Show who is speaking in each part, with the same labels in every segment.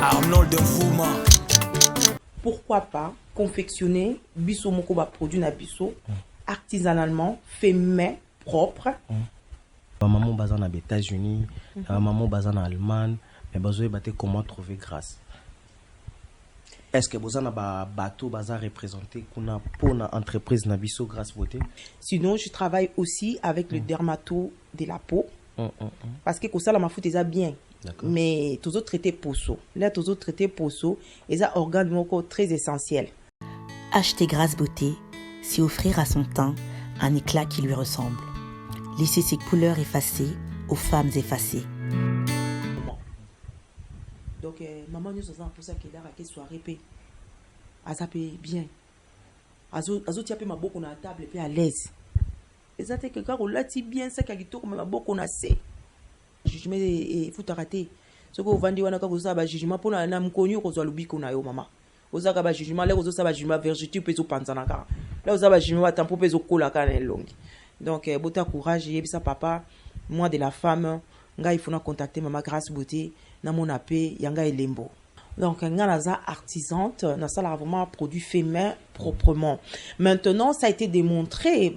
Speaker 1: Arnold Nfouma.
Speaker 2: Pourquoi pas confectionner biso moko ba produit na biso artisanalement, fait main, propre.
Speaker 3: Maman basée aux États-Unis, maman basée en Allemagne, mais besoin de comment trouver grâce. Est-ce que vous avez un bateau basé représenté pour une entreprise na biso grâce beauté?
Speaker 2: Sinon, je travaille aussi avec le dermato de la peau. Parce que ça la ma fout déjà bien. Mais tous autres traités poso. Là tous autres traités poso, et ça organe moko très essentiel.
Speaker 4: Acheter Grâce Beauté, c'est offrir à son teint un éclat qui lui ressemble. Laisser ses couleurs effacées aux femmes effacées.
Speaker 2: Donc, maman nous sommes pour ça qu'il a raqué soirée paix. Azapé bien. Azo tiapé ma boko na table et puis à l'aise. Et ça, c'est que quand on l'a dit bien, ça qui a ma boko na c'est. Jugement et faut arrêter. Ce que vous vendez, on a quand vous avez jugement pour un homme connu, vous avez l'oublié qu'on a eu maman. Vous avez un jugement, là vous avez un jugement vertu, peut vous penser en là vous avez un jugement temps pour peut vous coller à la longue. Donc, beauté courage, et ça papa, moi de la femme, il faut contacter maman Grâce Beauté, na mon appel, yanga lembo. Donc, on a artisante, on a vraiment produit fait main proprement. Maintenant, ça a été démontré,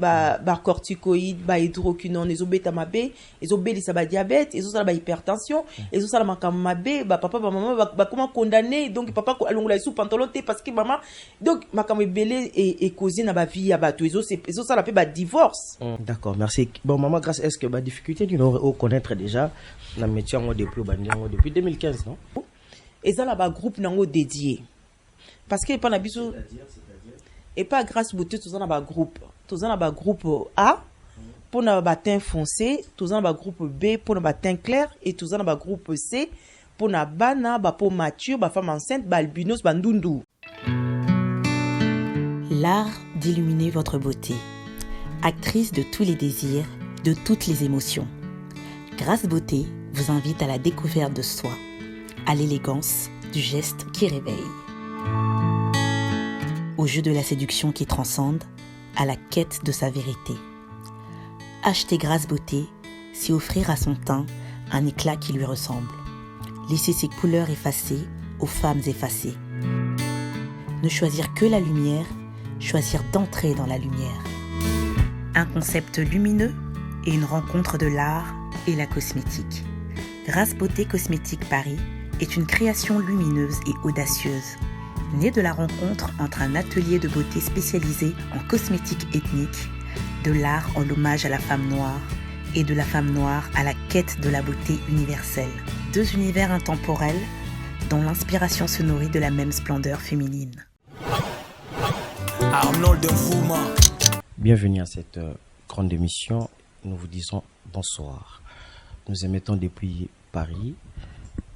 Speaker 2: corticoïdes, hydroquinone, les bêta-mabé, les obélis à diabète, les autres hypertension, les autres makamabé, papa, maman, comment condamner, donc papa, allons la sous pantalon, parce que maman, donc, makamabélé et cousine à vie à bateau, les autres, ça l'appelle divorce.
Speaker 3: D'accord, merci. Bon, maman, grâce, est-ce que la difficulté, tu nous connaître déjà, la métier depuis 2015, non?
Speaker 2: Et ça là-bas groupe nango dédié parce que pas na biso et pas Grâce Beauté tout ça na ba groupe A pour na ba teint foncé, tout ça na ba groupe B pour na ba teint clair et tout ça na ba groupe C pour na bana ba peau mature, ba femme enceinte, ba albinos, ba ndundu.
Speaker 4: L'art d'illuminer votre beauté. Actrice de tous les désirs, de toutes les émotions. Grâce Beauté vous invite à la découverte de soi, à l'élégance du geste qui réveille, au jeu de la séduction qui transcende, à la quête de sa vérité. Acheter Grâce Beauté, c'est offrir à son teint un éclat qui lui ressemble. Laisser ses couleurs effacées aux femmes effacées. Ne choisir que la lumière, choisir d'entrer dans la lumière. Un concept lumineux et une rencontre de l'art et la cosmétique. Grâce Beauté Cosmétique Paris est une création lumineuse et audacieuse, née de la rencontre entre un atelier de beauté spécialisé en cosmétique ethnique, de l'art en l'hommage à la femme noire et de la femme noire à la quête de la beauté universelle. Deux univers intemporels dont l'inspiration se nourrit de la même splendeur féminine.
Speaker 1: Arnold Nfouma.
Speaker 3: Bienvenue à cette grande émission. Nous vous disons bonsoir. Nous émettons depuis Paris.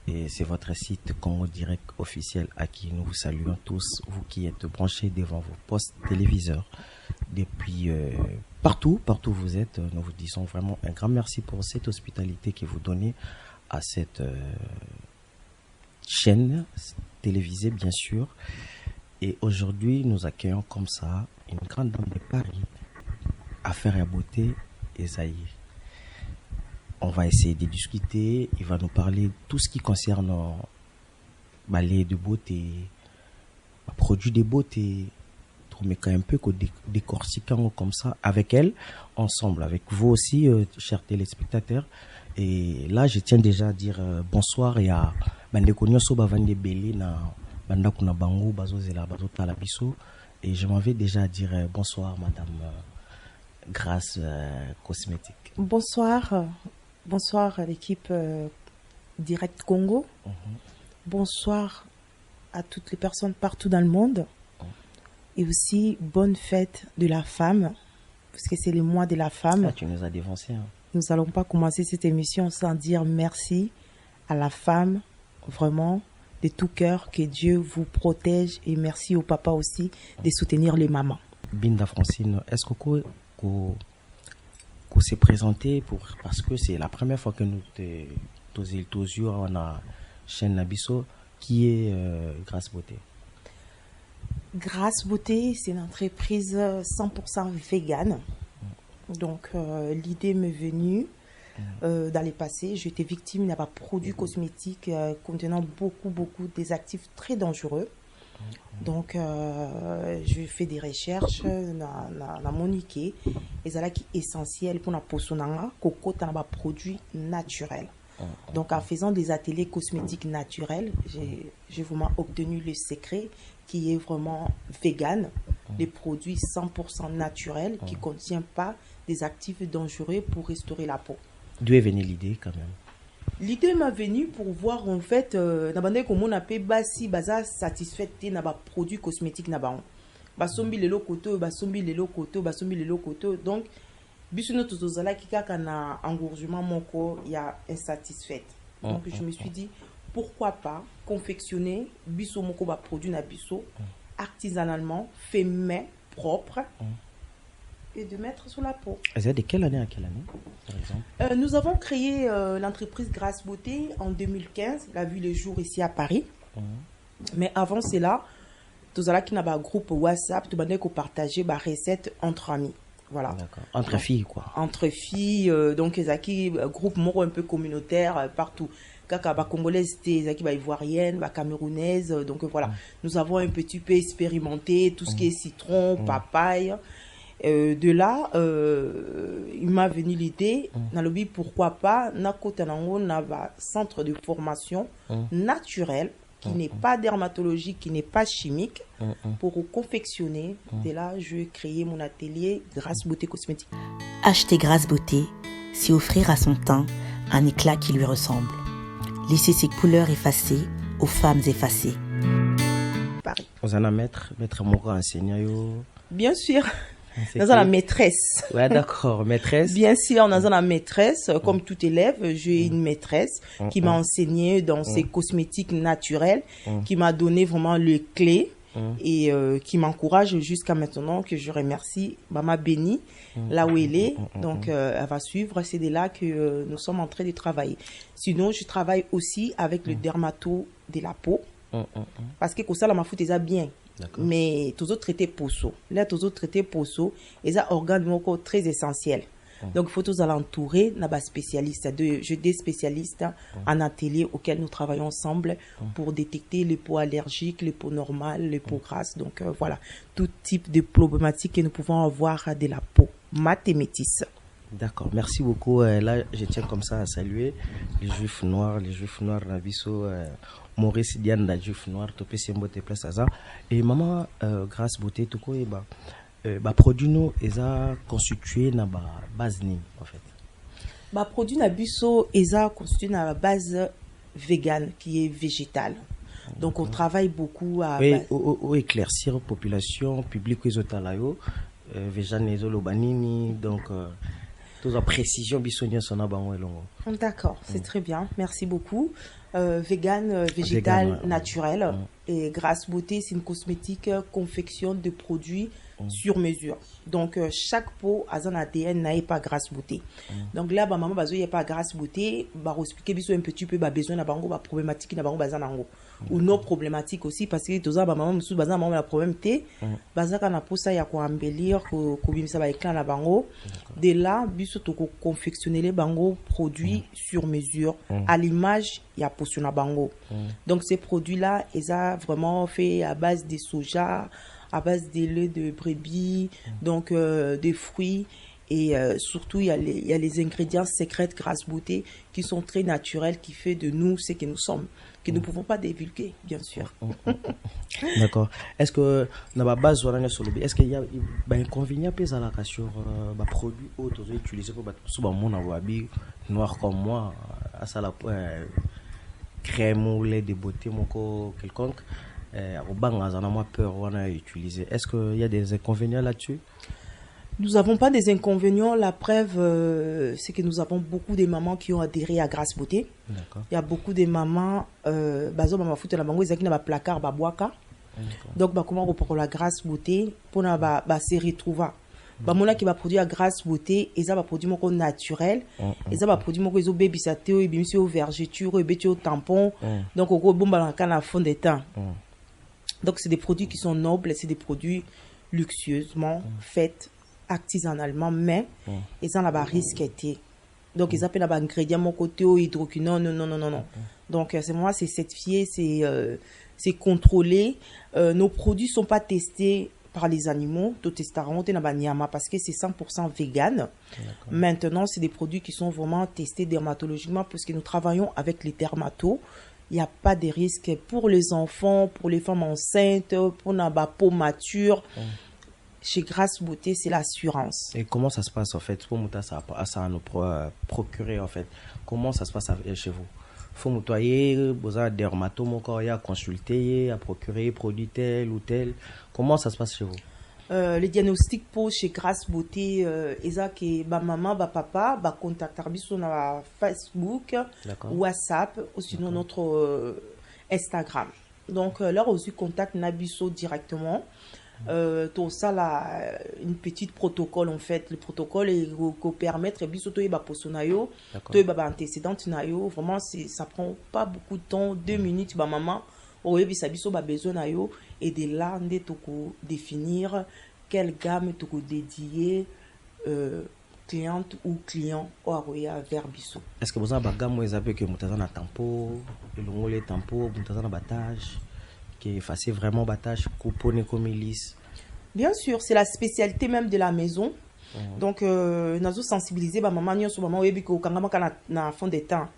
Speaker 3: Et c'est votre site Congo Direct officiel à qui nous vous saluons tous, vous qui êtes branchés devant vos postes téléviseurs depuis partout où vous êtes. Nous vous disons vraiment un grand merci pour cette hospitalité que vous donnez à cette chaîne télévisée, bien sûr. Et aujourd'hui, nous accueillons comme ça une grande dame de Paris, Affaire et Beauté, Esaïe. On va essayer de discuter. Il va nous parler de tout ce qui concerne les de beauté, produits de beauté, mais quand même un peu décortiquant comme ça avec elle, ensemble, avec vous aussi, chers téléspectateurs. Et là, je tiens déjà à dire bonsoir et à Bandekonyo Soba Vande Beli na Bandakuna Bango Bazozela Bazotala Biso. Et je m'en vais déjà dire bonsoir, Madame Grâce Cosmétique.
Speaker 2: Bonsoir. Bonsoir à l'équipe Direct Congo. Bonsoir à toutes les personnes partout dans le monde. Et aussi, bonne fête de la femme, parce que c'est le mois de la femme.
Speaker 3: Ah, tu nous as dévancé. Hein.
Speaker 2: Nous n'allons pas commencer cette émission sans dire merci à la femme, vraiment, de tout cœur, que Dieu vous protège. Et merci au papa aussi de soutenir les mamans.
Speaker 3: Binda Francine, est-ce que vous s'est présenté parce que c'est la première fois que nous on a chaîne Nabiso qui est Grâce Beauté.
Speaker 2: Grâce Beauté, c'est une entreprise 100% végane. Donc l'idée m'est venue Dans les passés, j'étais victime d'un produit cosmétique contenant beaucoup des actifs très dangereux. Donc, je fais des recherches dans mon Ike. Et c'est là qui est essentiel pour la peau sonanga, coco dans un produit naturel. Donc, en faisant des ateliers cosmétiques naturels, j'ai vraiment obtenu le secret qui est vraiment vegan, des produits 100% naturels qui ne contiennent pas des actifs dangereux pour restaurer la peau.
Speaker 3: D'où est venue l'idée quand même?
Speaker 2: L'idée m'a venue pour voir en fait, comment on appelle basi baza satisfait na ba produits cosmétiques na ba. Basombi lelo koto, basombi lelo koto, basombi lelo koto. Donc bisuno tozala kika na engorgement moko ya insatisfait. Donc je me suis dit pourquoi pas confectionner biso moko ba produit na biso artisanalement, fait main propre. Et de mettre sur la peau.
Speaker 3: C'est de quelle année à quelle année, par exemple?
Speaker 2: Nous avons créé l'entreprise Grâce Beauté en 2015. Elle a vu le jour ici à Paris. Mais avant cela, tout à qui n'a pas groupe WhatsApp, tout le monde partager des recettes entre amis. Voilà.
Speaker 3: D'accord. Entre filles, quoi.
Speaker 2: Entre filles, donc ils ont un groupe un peu communautaire partout. Kaka ba congolaise, ils ont ivoirienne, ba camerounaise. Donc voilà, nous avons un petit peu expérimenté tout ce qui est citron, papaye. De là, il m'a venu l'idée, dans le but pourquoi pas, na centre de formation naturel qui n'est pas dermatologique, qui n'est pas chimique, pour confectionner. De là, je vais créer mon atelier Grâce Beauté Cosmétique.
Speaker 4: Acheter Grâce Beauté, c'est offrir à son teint un éclat qui lui ressemble. Laisser ses couleurs effacées aux femmes effacées.
Speaker 2: Paris.
Speaker 3: Vous en avez maître Moko enseignant.
Speaker 2: Bien sûr. Nous avons la maîtresse.
Speaker 3: Ouais, d'accord, maîtresse.
Speaker 2: Bien sûr, nous avons la maîtresse. Comme tout élève, j'ai une maîtresse qui m'a enseigné dans ses cosmétiques naturels, qui m'a donné vraiment les clés et qui m'encourage jusqu'à maintenant, que je remercie. Maman béni, là où elle est. Donc, elle va suivre. C'est de là que nous sommes en train de travailler. Sinon, je travaille aussi avec le dermato de la peau. Parce que ça, la ma fout, bien. Mais tous autres traités poso. Là, tous autres traités poso, et ça organe très essentiel. Donc, il faut tous l'entourer d'un spécialiste. J'ai des spécialistes en atelier auxquels nous travaillons ensemble pour détecter les peaux allergiques, les peaux normales, les peaux grasses. Donc, voilà, tout type de problématiques que nous pouvons avoir de la peau, mat et métisse.
Speaker 3: D'accord, merci beaucoup. Là, je tiens comme ça à saluer les juifs noirs, Nabiso, Maurice Diane, la juif noire, Topé Sembote, Place Aza. Et maman, Grâce Beauté, tout quoi, produit nous, ils ont constitué na base ni, en fait.
Speaker 2: Produit Nabiso, ils ont constitué na base végane, qui est végétale. Donc, on travaille beaucoup à.
Speaker 3: Oui, au éclaircir la population, public, les otalayo, végane, les olobanini, donc. Toute la précision bisogna son abango elongo.
Speaker 2: D'accord, c'est très bien. Merci beaucoup. Vegan, végétal, naturel. Et Grâce Beauté, c'est une cosmétique confection de produits sur mesure. Donc, chaque peau a un ADN n'a pas Grâce Beauté. Donc là, maman, il n'y a pas Grâce Beauté. Bah, expliquer un petit peu, besoin d'abango, problématique, d'abango, bazanango. Ou nos problématiques aussi, parce que tout ça, maman, monsieur, bazan, la problème té, bazan, quand on a ça, il y a quoi embellir, que ça va éclairer la bango. De là, biso, to confectionner les bango produits sur mesure. À l'image, il y a potion à bango. Donc, ces produits-là, ils ont vraiment fait à base de soja, à base de lait de brebis, donc des fruits. Et surtout, il y a les ingrédients secrets Grâce Beauté qui sont très naturels, qui fait de nous ce que nous sommes, que nous ne pouvons pas divulguer, bien sûr.
Speaker 3: D'accord. Est-ce que, dans la base, est-ce qu'il y a un inconvénient sur les produits autres utilisés pour le monde noir comme moi, à ça la crème ou lait de beauté, quelconque, peur utiliser. Est-ce qu'il y a des inconvénients là-dessus?
Speaker 2: Nous n'avons pas des inconvénients. La preuve, c'est que nous avons beaucoup de mamans qui ont adhéré à Grâce Beauté. Il y a beaucoup de mamans, maman fout la bango, ils ont un placard, boaka. Donc, comment on prend la Grâce Beauté pour se retrouver. Mona qui va produire Grâce Beauté, ils ont produit mon naturel, ils ont produit mon baby saté, ils ont vergeture, ils ont tampon. Donc, on bomba dans fond des temps. Donc, c'est des produits qui sont nobles, c'est des produits luxueusement faits artisanalement, mais ils ont la risque été. Donc, ils appellent ingrédients mon côté hydroquinone. Non. Donc, c'est moi, c'est certifié, c'est contrôlé. Nos produits ne sont pas testés par les animaux. Tout testaront parce que c'est 100% vegan. Maintenant, c'est des produits qui sont vraiment testés dermatologiquement parce que nous travaillons avec les dermatos. Il n'y a pas de risque pour les enfants, pour les femmes enceintes, pour la peau mature. Chez Grâce Beauté, c'est l'assurance.
Speaker 3: Et comment ça se passe en fait pour ça nous procurer en fait? Comment ça se passe chez vous? Faut nettoyer, vous avez dermato, mon corps, à consulter, à procurer produit tel ou tel. Comment ça se passe chez vous?
Speaker 2: Les diagnostics pour chez Grâce Beauté, que maman, papa, contacter sur Facebook, WhatsApp ou sinon notre Instagram. Donc là aussi contact Nabiso directement. Tout ça là, une petite protocole en fait. Le protocole est qu'on permettre biso to yeba posonayo, to yeba antécédent nayo. Vraiment ça prend pas beaucoup de temps, 2 minutes ba maman. Oyebi sabiso ba besoin nayo et de là ndé toko définir quelle gamme toko dédier cliente ou client au aroya vers biso.
Speaker 3: Est-ce que vous avez une gamme où ils appellent que mutazana tampo, le longole tampo, mutazana battage, qui est facile vraiment battage, couponné comme lisse?
Speaker 2: Bien sûr, c'est la spécialité même de la maison. Donc, nous avons sensibilisé ma maman, nous maman, oui, que quand on a fond des temps,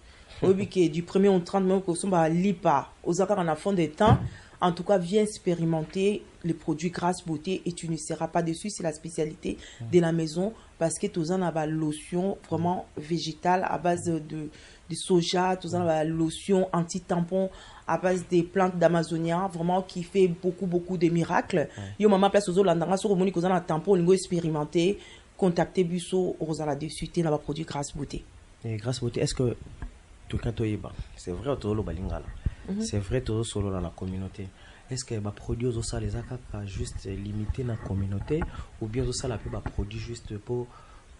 Speaker 2: oui, que du 1er au 30 mai, que on lipa, aux accords en fond des temps. En tout cas, viens expérimenter les produits Grâce Beauté et tu ne seras pas déçu. C'est la spécialité de la maison parce que tous en a lotion vraiment végétale à base de soja, tous en a lotion anti-tampon à base des plantes d'Amazonia, vraiment qui fait beaucoup de miracles. Yo maman place aux landanga sur moni qu'on a tampon, on expérimenter, contacter Busso, on a dessus t'es dans produit Grâce Beauté.
Speaker 3: Et Grâce Beauté, est-ce que tout quand tu c'est vrai autour le balingala? C'est vrai tout solo dans la communauté. Est-ce que les produits aux ça les a juste limité dans la communauté ou bien ça la peut produit juste pour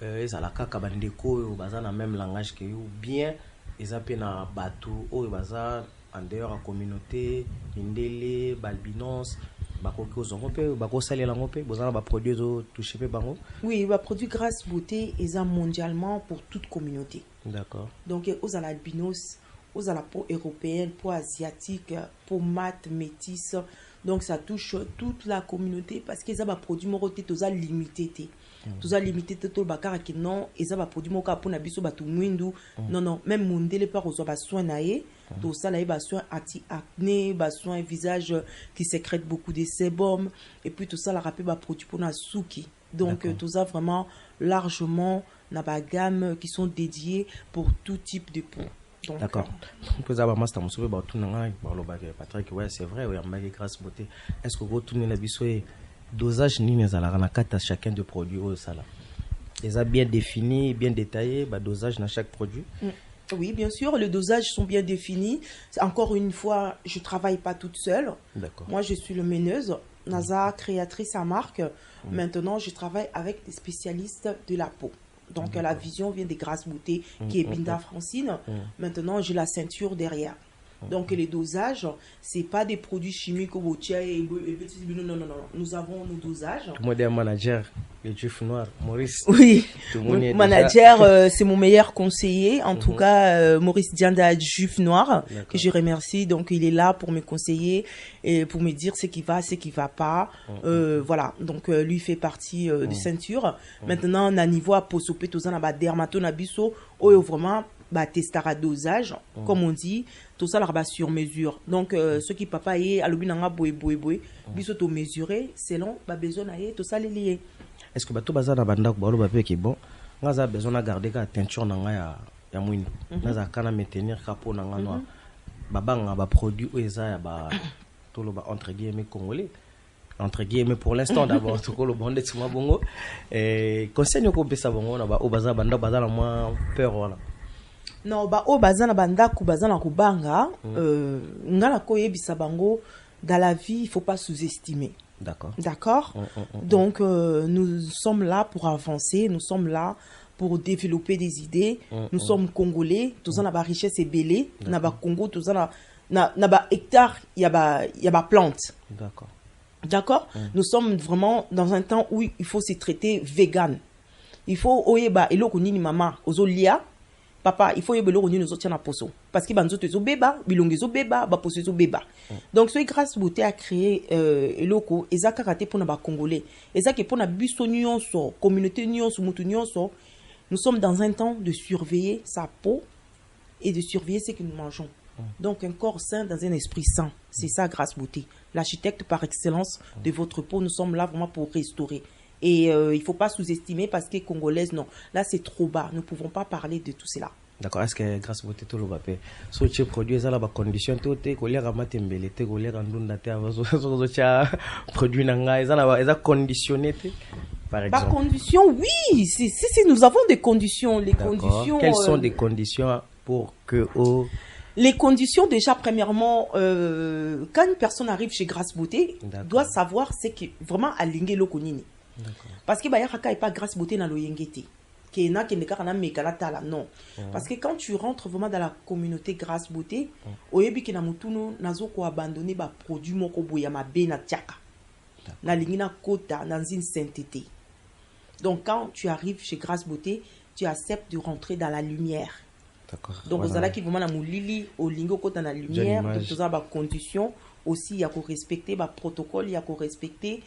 Speaker 3: les alaka bandeko ou bazar dans même langage que ou bien ils appellent na bateau ou bazar en dehors de la communauté indele balbinos bakoki ozongo pe bakosalela ngo pe bozana ba produits zo toucher pe bango? Oui,
Speaker 2: ba produit Grâce Beauté est mondialement pour toute communauté.
Speaker 3: D'accord.
Speaker 2: Donc aux albinos, aux à la peau européenne, peau asiatique, peau mate, métisse. Donc ça touche toute la communauté parce qu'ils ont des produits morotés tous limités. Tous limité tout bakara qui non, ils ont des produits moka pour nabiso batu mwindu. Non, même mondele par aux soins naé. Tout ça là il soin anti-acné, soin visage qui sécrète beaucoup de sébum et puis tout ça la rappelle ba produit pour na souki. Donc tout ça vraiment largement na ba gamme qui sont dédiés pour tout type de peau.
Speaker 3: D'accord. Donc vous avez master monsieur ba tout nanga ba lo ba Patrick ouais c'est vrai ouais en Grâce Beauté. Est-ce que vous tournez la biso dosage ni nezala na kata chacun de produits au sala? Les a bien définis, bien détaillés, ba dosage dans chaque produit?
Speaker 2: Oui, bien sûr, les dosages sont bien définis. Encore une fois, je ne travaille pas toute seule.
Speaker 3: D'accord.
Speaker 2: Moi, je suis le meneuse. Naza, créatrice à marque. Maintenant, je travaille avec des spécialistes de la peau. Donc, la vision vient des Grâce Beauté, qui est Binda Francine. Maintenant, j'ai la ceinture derrière. Donc, les dosages, ce n'est pas des produits chimiques au et non. Nous avons nos dosages.
Speaker 3: Tout le monde est un manager, le juif noir, Maurice.
Speaker 2: Oui, mon manager, c'est mon meilleur conseiller. En tout cas, Maurice Dianda, juif noir, que je remercie. Donc, il est là pour me conseiller et pour me dire ce qui va, ce qui ne va pas. Voilà, donc lui fait partie de ceinture. Maintenant, on a niveau à posopé, tout ça, on a dermatonabiso, vraiment. Testara dosage, comme on dit, tout ça là sur mesure. Donc ce qui papa est à l'obinanga boy biso to mesurer selon besoin aye tout ça lié.
Speaker 3: Est-ce que bato baza na banda ko balo ba ki bon, ngaza besoin na garder ka teinture na nga ya mwini. Ngaza kana maintenir kapo na nga noir. Babanga ba produit eza ya ba to lo ba entre guillemets congolais. Entre guillemets pour l'instant d'abord tout ko lo bonde tsuma bongo conseil ko pesa bongo na ba o baza banda baza na moi peur voilà.
Speaker 2: Non, bazana bandaku bazana kubanga ngala ko yebisa bango dans la vie, il faut pas sous-estimer. D'accord. Donc nous sommes là pour avancer, nous sommes là pour développer des idées. Nous sommes congolais, tous en a richesse et belé, na ba Congo, tous en na ba hectare, il y a ba plante. D'accord. Nous sommes vraiment dans un temps où il faut se traiter vegan. Il faut oyeba eloko nini mama ozolia papa il faut yebelo roni nous autres na poso parce que banzo tezo beba bilongi zo beba ba poso zo beba donc so grâce beauté a créé eloko ezaka raté pour na ba congolais ezaka pour na biso nyonso communauté nyonso mutu nyonso. Nous sommes dans un temps de surveiller sa peau et de surveiller ce que nous mangeons. Donc un corps sain dans un esprit sain, c'est ça grâce beauté, l'architecte par excellence de votre peau. Nous sommes là vraiment pour restaurer. Et il ne faut pas sous-estimer parce que congolaise, non. Là, c'est trop bas. Nous ne pouvons pas parler de tout cela.
Speaker 3: D'accord. Est-ce que grâce à vous, tout le monde so tu produis ça, la condition, tout est collé à matembele, te collé à ndunda, te produit nanga, ça conditionné, par exemple.
Speaker 2: Par condition, oui. Si nous avons des conditions, les conditions.
Speaker 3: Quelles sont des conditions pour que
Speaker 2: Les conditions, déjà, premièrement, quand une personne arrive chez Grâce Beauté, doit savoir c'est que vraiment aligner le konini. Parce que il n'y a pas Grâce Beauté dans le yengete. Non. Parce que quand tu rentres vraiment dans la communauté Grâce Beauté, oyebi ke na mutuno nazo ko abandonner ba produit moko boya mabe na tiaka. Na lingina kota dans une sainteté. Donc quand tu arrives chez Grâce Beauté, tu acceptes de rentrer dans la lumière. Donc vous allez qui vraiment na mulili au lingo kota na lumière, donc tout ça ba condition aussi il y a qu'on respecter ba protocole, il y a qu'on respecter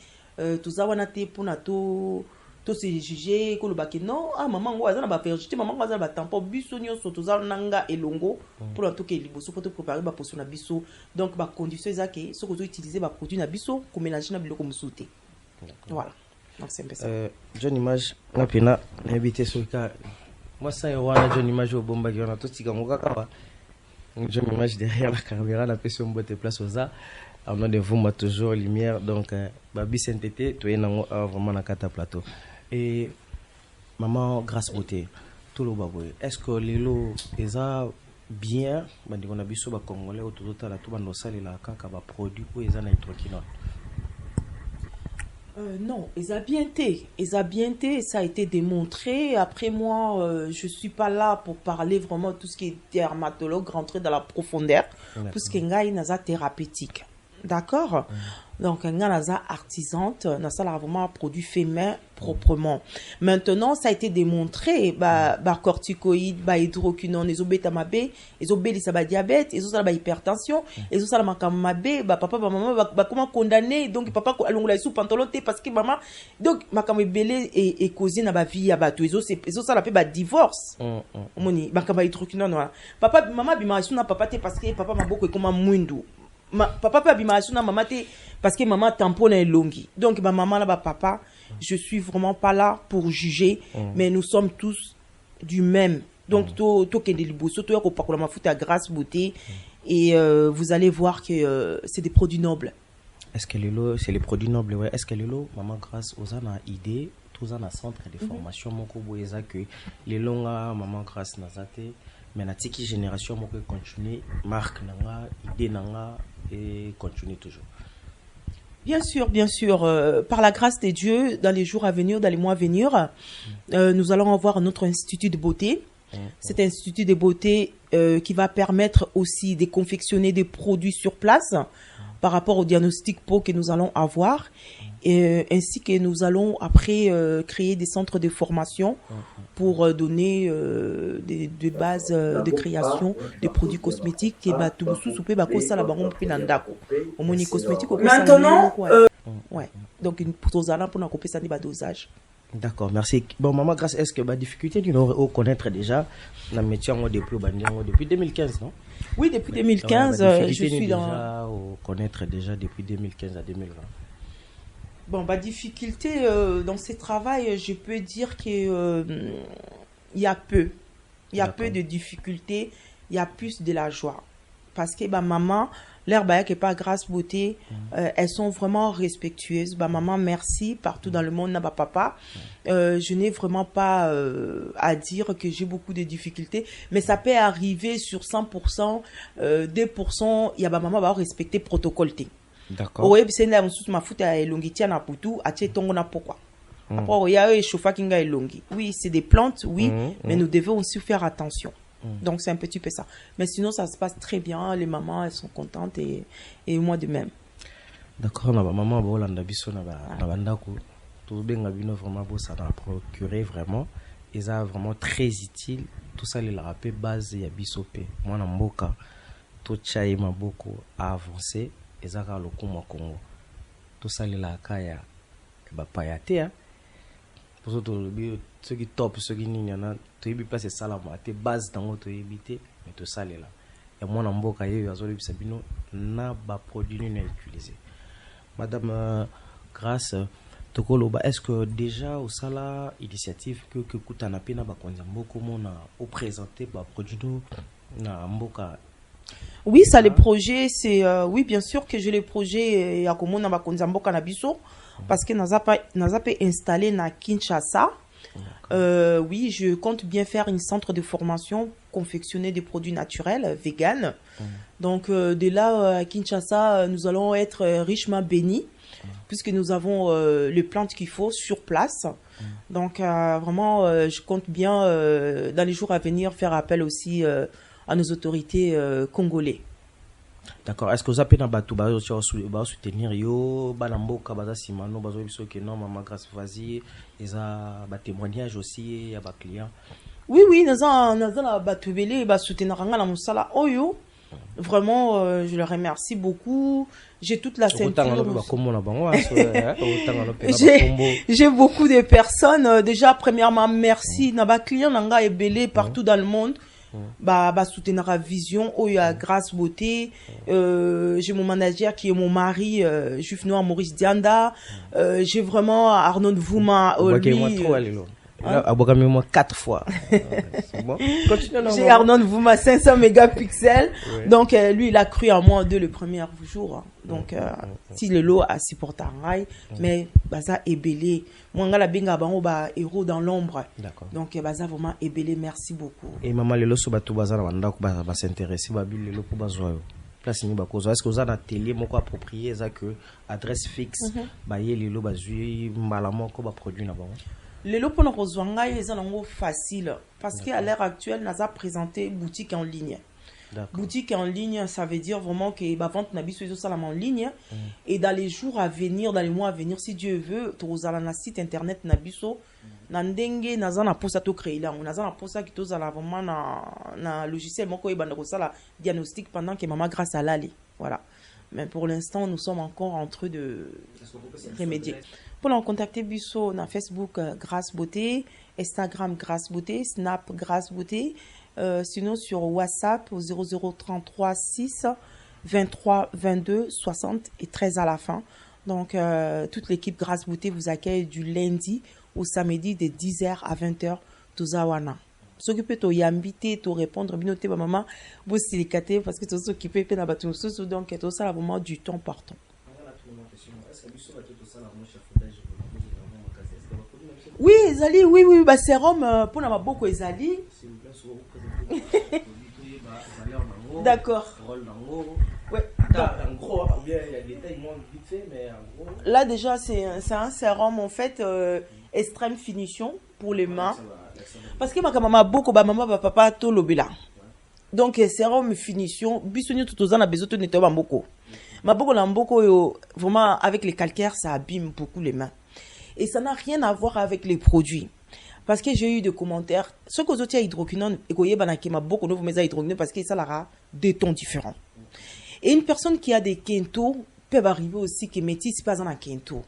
Speaker 2: tout ça wana te pour na to se juger ko le ba non ah maman ngo azana ba perjité maman ngo azana ba tampon biso nyonso tout ça nanga elongo pour na to ke liboso pour te préparer ba poso na biso. Donc ba condition ezake so ko utiliser ba produit na biso ko mélanger na biloko musuté. Voilà. Donc c'est un peu ça.
Speaker 3: Jeune image na pena habité sur ka moi ça y a jeune image au bomba qui on a tout tika ngoka kawa jeune image derrière la caméra la personne botte place aux a on a de vous moi toujours lumière donc babi sainteté to yenango vraiment na kata plateau et maman grâce beauté tout le baboy est-ce que lelo eza bien bandi on a biso ba congolais autour de la tout bando salela kaka ba produit pour eza na hydroquinone.
Speaker 2: Non, ils a bien été, ça a été démontré. Après moi, je suis pas là pour parler vraiment tout ce qui est dermatologue, rentrer dans la profondeur, tout ce qui est thérapeutique. D'accord? Donc, un artisante, on a vraiment produit fait main proprement. Maintenant, ça a été démontré, corticoïdes, hydroquinone, les bêta-mabé, les diabète, les hypertension, les mabé, papa, maman, comment condamner, donc papa, allons la sous pantalon, parce que maman, donc, ma belé et causé na ba vie, ça la divorce. Moni, hydroquinone, papa, maman, papa, parce que papa m'a beaucoup comme un mundo. Papa pas bimasuna maman te parce que maman tampon est longi. Donc ma maman là papa, je suis vraiment pas là pour juger, mais nous sommes tous du même. Donc to kende liboso to ko pakola mafuta grâce beauté et vous allez voir que c'est des produits nobles.
Speaker 3: Est-ce que c'est les produits nobles ouais, est-ce que maman grâce aux ana idée tous en centre de formation moko boyeza que les longa maman grâce nazate mais la tiki génération moko continuer marque nanga idée nanga et continue toujours.
Speaker 2: Bien sûr, par la grâce de Dieu, dans les jours à venir, dans les mois à venir, nous allons avoir notre institut de beauté. Cet institut de beauté qui va permettre aussi de confectionner des produits sur place par rapport au diagnostic peau que nous allons avoir. Ainsi que nous allons après créer des centres de formation pour donner des bases de création des produits cosmétiques et maintenant ouais donc pour un dosage.
Speaker 3: D'accord, merci. Bon maman grâce est-ce que difficulté nous au connaître déjà la métier depuis 2015 non?
Speaker 2: Oui, depuis 2015 je suis
Speaker 3: dans connaître déjà depuis 2015 à 2020.
Speaker 2: Bon, difficulté dans ce travail, je peux dire que il y a peu. Il y a peu de difficultés, il y a plus de la joie. Parce que maman, l'herbe qui est pas grâce beauté, elles sont vraiment respectueuses. Maman, merci partout dans le monde, papa. Je n'ai vraiment pas à dire que j'ai beaucoup de difficultés, mais ça peut arriver sur 100%, 2%, il y a maman va respecter protocole.
Speaker 3: D'accord.
Speaker 2: Oui, c'est là on ma fout à longitia na putu à tongo na pourquoi. Après il y a chauffa kinga longi. Oui, c'est des plantes, oui, mais nous devons aussi faire attention. Donc c'est un petit peu ça. Mais sinon ça se passe très bien, les mamans elles sont contentes et moi de même.
Speaker 3: D'accord, na maman bolanda biso na bandako. Tout bien bino vraiment beau ça va procurer vraiment ils sont vraiment très utiles. Tout ça, les rappels base et bisopé. Moi, en mboka, tout chai m'a beaucoup avancé. Ils sont le Congo. Tout ça, les lakaya, bah pas yaté hein. Pour ceux qui top, ceux qui n'y en a, tu es place ça là, tes bases dans votre éviter, mais tout ça les là. Et moi, en mboka, il y a des sabino, n'a pas produit ni utilisé. Madame, grâce. Est-ce que déjà au sala initiative que Koutanapé n'a pas au présenté par produit na mboka?
Speaker 2: Oui, ça les projets, c'est oui bien sûr que j'ai les projets à comment na ba konzamboka na biso parce que n'a pas installé na Kinshasa. Oui, je compte bien faire un centre de formation, confectionner des produits naturels, vegan. Donc de là à Kinshasa, nous allons être richement bénis. Puisque nous avons les plantes qu'il faut sur place. Donc, vraiment, je compte bien, dans les jours à venir, faire appel aussi à nos autorités congolais.
Speaker 3: D'accord. Est-ce que vous avez soutenir yo balamboka baza simano bazo biso que non maman grâce vas-y ils a ba témoignage aussi ya ba client?
Speaker 2: Oui, nous avons batubele ba soutenir nga na musala oyo. Vraiment, je le remercie beaucoup. J'ai toute la ceinture. J'ai beaucoup de personnes. Déjà, premièrement, merci. Naba client nanga est belé partout dans le monde. Bah soutenir la vision. Oh, il y a Grâce Beauté. J'ai mon manager qui est mon mari, juif noir Maurice Dianda. J'ai vraiment Arnaud Vouma.
Speaker 3: Moi 4 fois. Bon.
Speaker 2: J'ai Arnaud Vouma 500 mégapixels. Ouais. Donc lui il a cru en moi dès le premier jour. Donc si le lot a supporté un rail, mais baza ébélé. Moi ngala benga bango ba héros dans l'ombre. Donc baza vraiment ébélé, merci beaucoup.
Speaker 3: Et maman le lot so bato baza na ndako ba s'intéresser ba bil le lot pour bazoyo. Place ni ba kozo. Est-ce que vous avez un atelier moko approprié ça que adresse fixe ba yé le lot bazui mbala moko ba produit na bango?
Speaker 2: Les lots pour nous rejoindre, ils sont facile parce qu'à l'heure actuelle, nous avons présenté boutique en ligne. Boutique en ligne, ça veut dire vraiment que la vente n'a pas en ligne. Et dans les jours à venir, dans les mois à venir, si Dieu veut, tu as un site internet nabiso, nandenge nazana posa to créer là, nazana posa qui toza la vraiment na logiciel moko e banda la diagnostic pendant que maman grâce à l'ali. Voilà. Mais pour l'instant, nous sommes encore en train de remédier. Pour nous contacter Busso, on a Facebook Grâce Beauté, Instagram Grâce Beauté, Snap Grâce Beauté, sinon sur WhatsApp au 0033 6 23 22 60 et 13 à la fin. Donc toute l'équipe Grâce Beauté vous accueille du lundi au samedi de 10h à 20h Tozawana. S'occuper de yambiter, de répondre, binoter ma maman, vous silicatez parce que tout ce qui peut na batu sous donc tout ça vraiment du temps par temps. Oui, Ezali, oui, bah sérum pour na beaucoup Ezali. D'accord. Ouais. Là déjà c'est un sérum en fait extrême finition pour les mains. Parce que ma maman beaucoup ba maman ba papa to lobela. Donc sérum finition bisoni tout aux ans a besoin de nettoyer beaucoup. Ma beaucoup na beaucoup vraiment avec les calcaires ça abîme beaucoup les mains. Et ça n'a rien à voir avec les produits. Parce que j'ai eu des commentaires. Ce que vous avez hydroquinone, et que vous avez beaucoup de hydroquinone parce que ça aura des tons différents. Et une personne qui a des kento peut arriver aussi que métis pas dans un kento.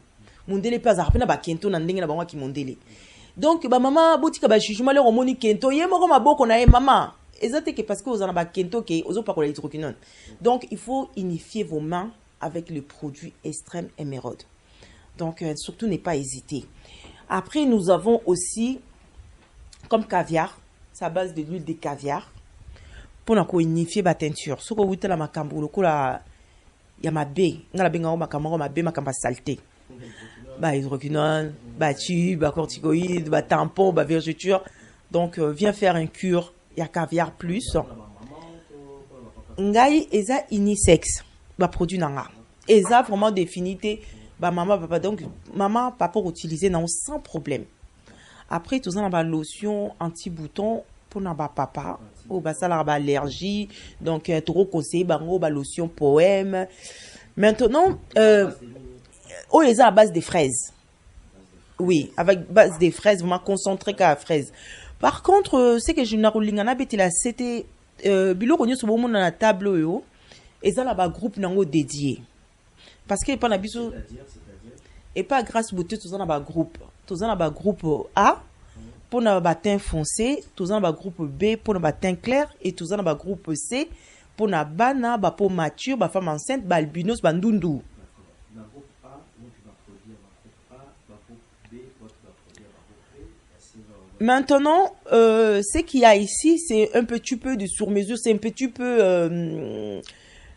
Speaker 2: Mondele pas à peine kento na ndenge na bango ki mondele. Donc ba maman botika ba jugement le romoni kento yemo ko maboko na maman. Exactement que parce que vous en avez kento que vous pas la hydroquinone. Donc il faut unifier vos mains avec le produit extrême émeraude. Donc, surtout, ne pas hésiter. Après, nous avons aussi, comme caviar, c'est à base de l'huile de caviar, pour unifier la teinture. Ce que vous avez ma cambo, il y a ma baie, il y a ma baie, ma saleté. Hydroquinone, tube, corticoïde, tampon, vergeture. Donc, viens faire un cure, il y a caviar plus. Ngai, eza unisex, produit nanga. Eza vraiment définité. Maman, papa, donc, maman, papa, utiliser sans problème. Après, tout ça, on a lotion anti-bouton pour notre papa. Oh, ça, on a allergie. Donc, trop conseillé, lotion poème. Maintenant, ils sont à base de fraises. Oui, avec base des fraises, vraiment concentré qu'à fraises. Par contre, c'est que je n'ai pas c'était bilo konyo so bomo na table yo, et ça là bas groupe nango dédié. Parce que pas na biso et pas grâce beauté tout ça na bas groupe. Tout ça na bas groupe A pour na bas teint foncé, tout ça na bas groupe B pour na bas teint clair et tout ça na bas groupe C pour na bana ba pour mature, ba femme enceinte, ba albinos, ba ndundu. Maintenant, ce qu'il y a ici, c'est un petit peu de sur-mesure, c'est un petit peu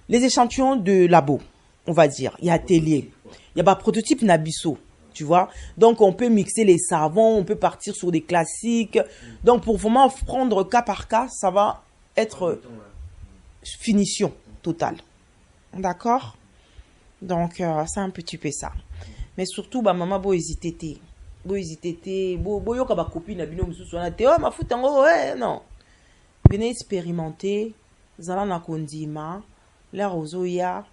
Speaker 2: les échantillons de labo, on va dire. Il y a atelier, il y a pas prototype Nabiso, tu vois. Donc, on peut mixer les savons, on peut partir sur des classiques. Donc, pour vraiment prendre cas par cas, ça va être finition totale. D'accord? Donc, c'est un petit peu ça. Mais surtout, bah, maman, bon, hésiter. Bo yoka ba copine na bino mususu na te mafuta ngo non venez expérimenter zala na kondima la rozoya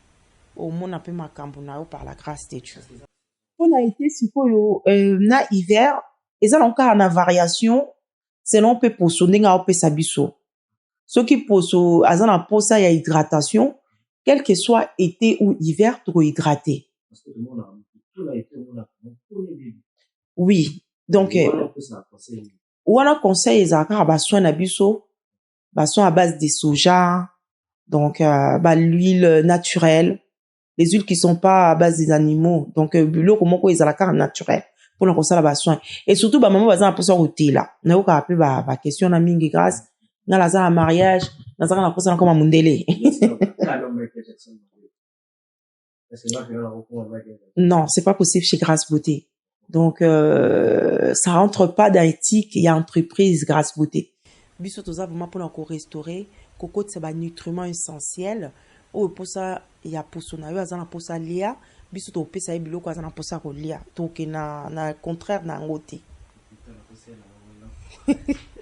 Speaker 2: au mona pe makambo na yo par la grâce de Dieu. On a été sikoyo na hiver eza encore na variation selon pe poso ndenga o pe sabiso ce qui poso azana posa ya hydratation quel que soit été ou hiver trop hydraté. Parce que tout a été oui, donc ou alors conseil ezaka ba soin na biso ba soin à base de soja donc ba l'huile naturelle les huiles qui sont pas à base des animaux donc biloko moko ezalaka naturel pour na kosala ba soin et surtout ba maman bazana posa rotela na yo ka pe ba question na mingi grâce na la za mariage na za na posa na koma mundele non c'est pas possible chez Grâce Beauté. Donc, ça rentre pas dans l'éthique, il y a entreprise Grâce Beauté. Biso toza vraiment pour encore restaurer, coco c'est ba nutriments essentiels. Oh pour ça il y a poso na yo azana posa lia, biso to pesa e biloko azana posa ko lia. Donc na contraire na ngote.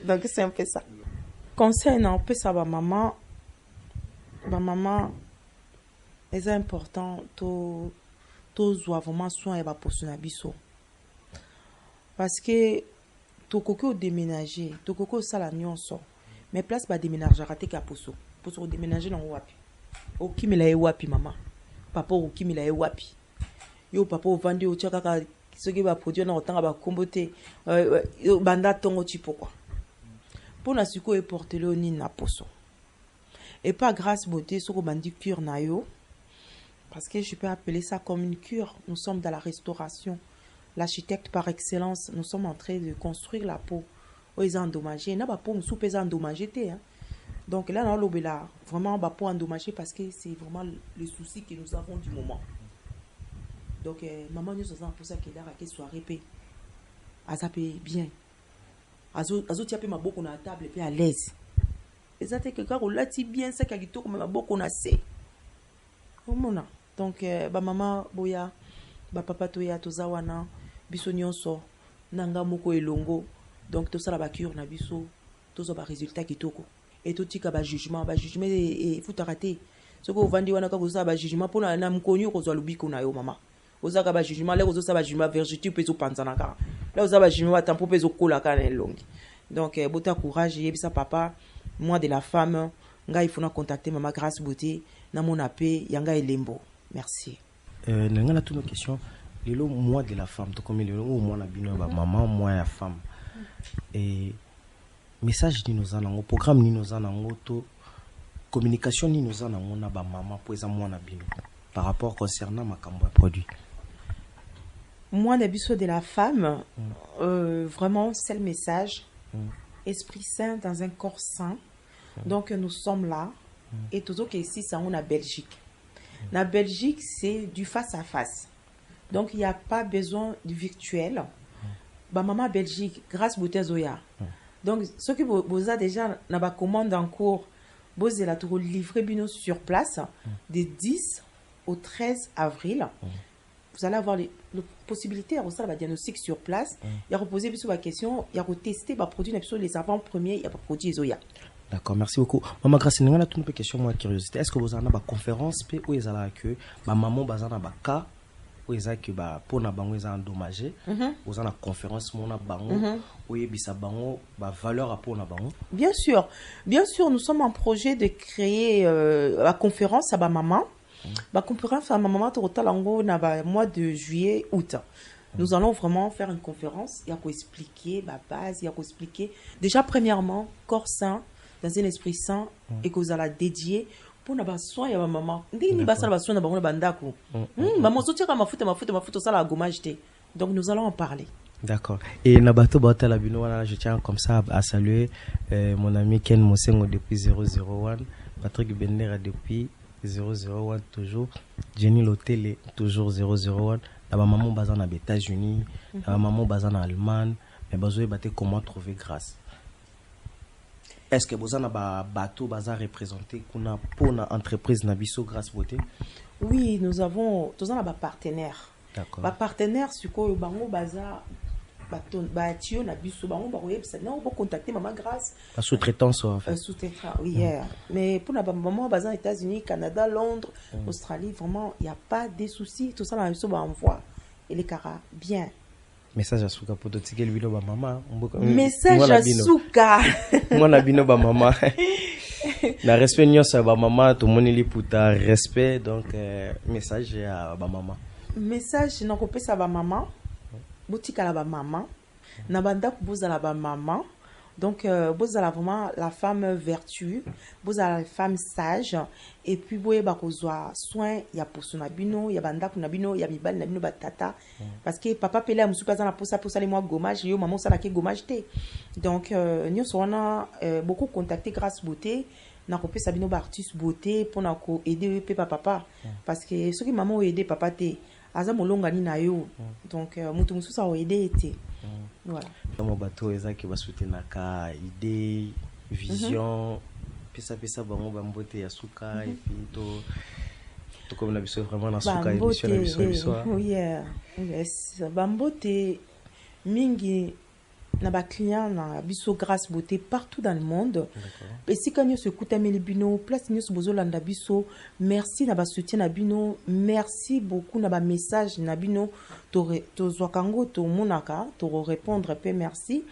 Speaker 2: Donc c'est un peu ça. Conseil na pesa ba maman c'est important to zwa vraiment soin e ba poso na biso. Parce que to koko déménager to koko sala nyonso mais place ba déménager raté ka poso déménager na wapi o kimela e wapi mama papa o kimela e wapi yo papa o vandi o tchaka ka soki ba produit na otanga ba kombote banda tongo ti pourquoi pour na siko e porter le ni na poso et pas Grâce Beauté soko bandi cure na yo parce que je peux appeler ça comme une cure. Nous sommes dans la restauration. L'architecte par excellence, nous sommes en train de construire la peau. Ils ont endommagé. Il n'y a pas de soupe endommagée. Donc là, on a vraiment pas peau endommagée parce que c'est vraiment le souci que nous avons du moment. Donc, maman nous sommes pour ça qu'il a soit répé. À zappé bien. Azo tiapé ma beaucoup à table et puis à l'aise. Et ça, c'est que quand on l'a dit bien, ça qu'il y a ma beaucoup na c'est. Donc, maman, boya, papa toya, tozawana. Biso nyonso nanga moko elongo donc to sala ba cure na biso to zo ba résultat kitoko et to tika ba jugement et futa raté ce que vandi wana ka ko sala ba jugement pona na mkonyo ko zo lubiko na yo mama ozaka ba jugement le ko zo sala ba jugement vertu peso panzana ka là ozaka ba jugement tampo peso kola ka na longi donc bota courage yebisa papa moi de la femme nga il faut na contacter maman Grâce Beauté na mon appel yanga elembo merci
Speaker 3: nga na toutes nos questions. Le moi de la femme, tout comme le moi la bino maman, moi la femme. Et message ni nous en programme ni nous en to communication ni nous en na ba maman pour ça moi na bino par rapport concernant ma cambo produit.
Speaker 2: Moi la biso de la femme, vraiment c'est le message. Esprit saint dans un corps sain. Donc nous sommes là et tout autres ici c'est en Belgique. La Belgique c'est du face à face. Donc, il n'y a pas besoin du virtuel. Bah, maman Belgique, Grâce Beauté Zoya. Donc, ce que vous avez déjà, dans la commande en cours, vous allez tout livrer bino sur place, des 10 au 13 avril. Vous allez avoir les possibilités de faire le diagnostic sur place. Il y a reposé la question, il y a tester les produits, les avant-premiers, il y a produits Zoya.
Speaker 3: D'accord, merci beaucoup. Maman Grâce, nous avons une question, moi, curiosité. Est-ce que vous avez une conférence ou est-ce que ma maman a un cas que bah pour na bango ils ont endommagé aux en conférence mon na bango oui bisa bango bah valeur à pour na bango.
Speaker 2: Bien sûr, nous sommes en projet de créer la conférence à ba maman. La conférence à ma maman totalango na ba mois de juillet août. Nous allons vraiment faire une conférence, il y a quoi expliquer la base, il y a quoi expliquer déjà premièrement corps sain dans un esprit sain et que vous allez dédier pour na soin ya maman. Ndini ba sala ba soin na bango na bandako. Maman sotia ka mafuta ça la gommage té. Donc nous allons en parler.
Speaker 3: D'accord. Et Nabato Bautala Bino, je tiens comme ça à saluer mon ami Ken Mosengo depuis 001, Patrick Bendera depuis 001 toujours, Jenny Lotele toujours 001, la maman basée aux États-Unis, la maman basée en Allemagne, mais besoin de comment trouver grâce. Est-ce que vous avez un bateau représenté pour une entreprise Nabiso Grâce Beauté?
Speaker 2: Oui, nous avons tous un partenaire.
Speaker 3: D'accord.
Speaker 2: Ba partenaire sur quoi bango baza batio Nabiso bango ba ça non pour contacter maman Grâce.
Speaker 3: La sous-traitance en fait.
Speaker 2: Sous-traitant, oui. Mais pour la maman basée aux États-Unis, Canada, Londres, Australie, vraiment il n'y a pas de soucis, tout ça Nabiso ba envoie et les cara bien.
Speaker 3: Message à Souka pour te dire le maman.
Speaker 2: Message à Souka.
Speaker 3: Moi na bino ba maman. Na respect nyo sa ba maman tout monde li puta respect donc message à ba maman.
Speaker 2: Message na ko pesa ba maman. Boutique à la ba maman. Na banda ko boza la ba maman. Donc boza la vraiment la femme vertueuse, boza la femme sage et puis boye ba kozwa soin ya poso na bino, ya banda ko na bino, ya mibali na bino batata parce que papa pele a musu pas na posa les mois gommage yo maman ça la ke gommage té. Donc nyonso wana beaucoup contacté Grâce Beauté na ko pesa bino ba artiste beauté pour na ko aider papa parce que ceux qui maman aider papa té aza molonga ni na yo. Donc mutu musu ça aider té. Voilà.
Speaker 3: Mon bateau est ça qui va soutenir la idée, vision, pisa bango bambote ya suka et puis tout comme la biso vraiment na suka émission la biso.
Speaker 2: Oui, yes. Bambote mingi na ba client na biso Grâce Beauté partout dans le monde. Et si quand nous se écoute ameli bino, place nous bozo landa biso, merci na ba soutien na bino, merci beaucoup na ba message na bino to zwakango to monaka, to répondre peu merci.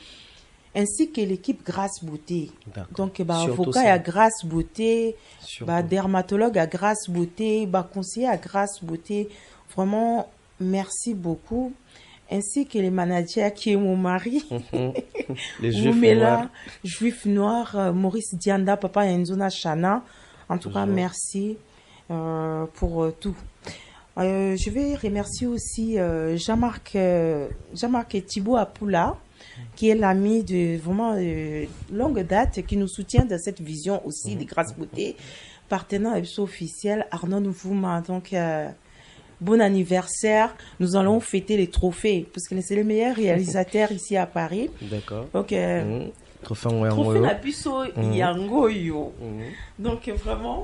Speaker 2: Ainsi que l'équipe Grâce Beauté. Donc ba avocat à Grâce Beauté, ba dermatologue à Grâce Beauté, ba conseiller à Grâce Beauté. Vraiment merci beaucoup. Ainsi que les managers qui est mon mari,
Speaker 3: les
Speaker 2: juifs noirs, Maurice Dianda, papa Enzona Chana. En tout cas, merci pour tout. Je vais remercier aussi Jean-Marc Thibault Apoula, qui est l'ami de vraiment longue date, qui nous soutient dans cette vision aussi de Grâce Beauté, partenaire officiel Arnaud Nouvouma. Donc, bon anniversaire. Nous allons fêter les trophées parce que c'est le meilleur réalisateur ici à Paris.
Speaker 3: D'accord.
Speaker 2: Donc,
Speaker 3: trophée
Speaker 2: Nabiso Yangoyo. Donc, vraiment,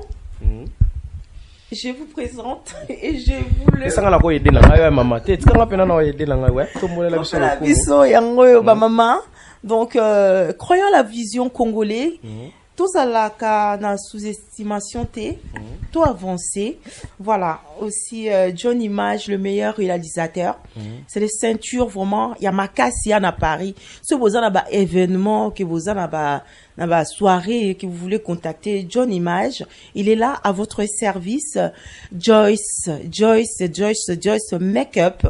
Speaker 2: je vous présente et je vous le.
Speaker 3: Ça va aider la maman. Tu sais qu'on va aider la maman.
Speaker 2: Nabiso Yangoyo, maman. Donc, croyant la vision congolaise. Tout ça là, na sous-estimation T, tout avancé. Voilà. Aussi, John Image, le meilleur réalisateur. C'est les ceintures, vraiment. Il y a Makassia à Paris. Si vous avez un événement, que vous avez une soirée, que vous voulez contacter John Image, il est là à votre service. Joyce Make-up.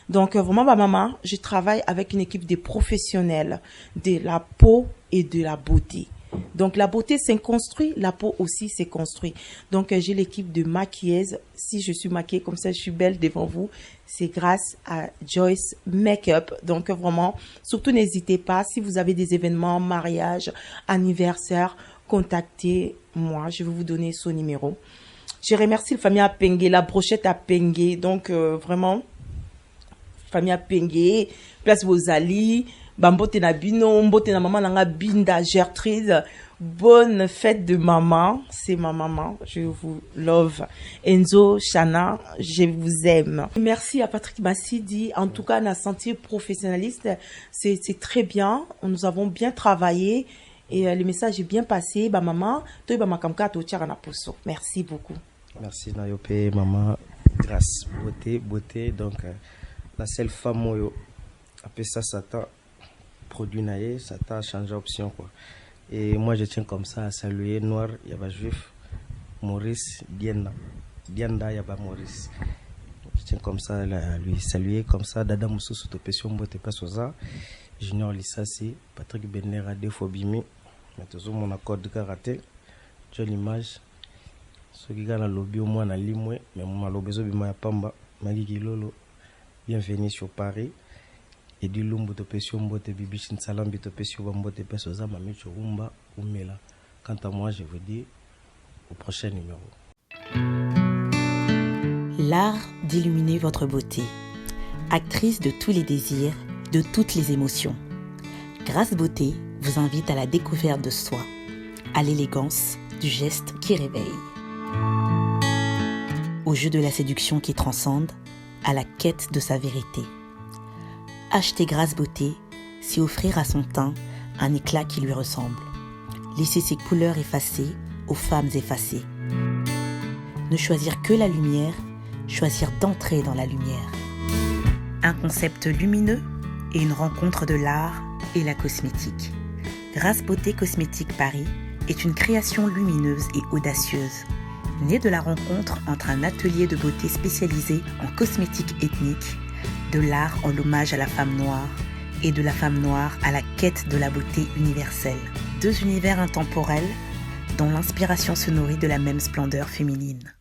Speaker 2: Donc, vraiment, ma maman, je travaille avec une équipe de professionnels de la peau et de la beauté. Donc, la beauté s'est construite, la peau aussi s'est construite. Donc, j'ai l'équipe de maquilleuse. Si je suis maquillée comme ça, je suis belle devant vous. C'est grâce à Joyce Make-up. Donc, vraiment, surtout n'hésitez pas. Si vous avez des événements, mariage, anniversaire, contactez-moi. Je vais vous donner son numéro. Je remercie la famille Apengue, la brochette Apengue. Donc, vraiment, famille Apengue, place Bozali. Bambote na bino, mbote na maman nanga Binda Gertrude. Bonne fête de maman. C'est ma maman. Je vous love. Enzo, Chana, je vous aime. Merci à Patrick Massidi. En tout cas, na sentier professionnaliste, c'est très bien. Nous avons bien travaillé et le message est bien passé. Ba maman, toi ba makamka to tchara na poso. Merci beaucoup.
Speaker 3: Merci Nayope maman. grâce, beauté. Donc, la seule femme, après ça, Satan, produit naïe, Satan a changé d'option, quoi. Et moi, je tiens comme ça à saluer Noir, Yaba Juif, Maurice, Dianda, Yaba Maurice. Je tiens comme ça à lui saluer, comme ça, Dada Moussou, Sotopession, Mbote Pasoza, Junior Lissassi, Patrick Benera, Defobimi, Matozo, mon accord de karaté, j'ai l'image. Ceux qui gagnent le lobby au moins à Limoué, mais mon malobezo bima ya pamba, Magiki Lolo, bienvenue sur Paris. Et du lumbu to pesio mbote bibichin salambi to pesio bambote peso za mami churumba umela. Quant à moi, je vous dis au prochain numéro.
Speaker 4: L'art d'illuminer votre beauté. Actrice de tous les désirs, de toutes les émotions. Grâce Beauté vous invite à la découverte de soi, à l'élégance du geste qui réveille. Au jeu de la séduction qui transcende, à la quête de sa vérité. Acheter Grâce Beauté, c'est offrir à son teint un éclat qui lui ressemble. Laisser ses couleurs effacées aux femmes effacées. Ne choisir que la lumière, choisir d'entrer dans la lumière. Un concept lumineux et une rencontre de l'art et la cosmétique. Grâce Beauté Cosmétique Paris est une création lumineuse et audacieuse, née de la rencontre entre un atelier de beauté spécialisé en cosmétique ethnique, de l'art en hommage à la femme noire et de la femme noire à la quête de la beauté universelle. Deux univers intemporels dont l'inspiration se nourrit de la même splendeur féminine.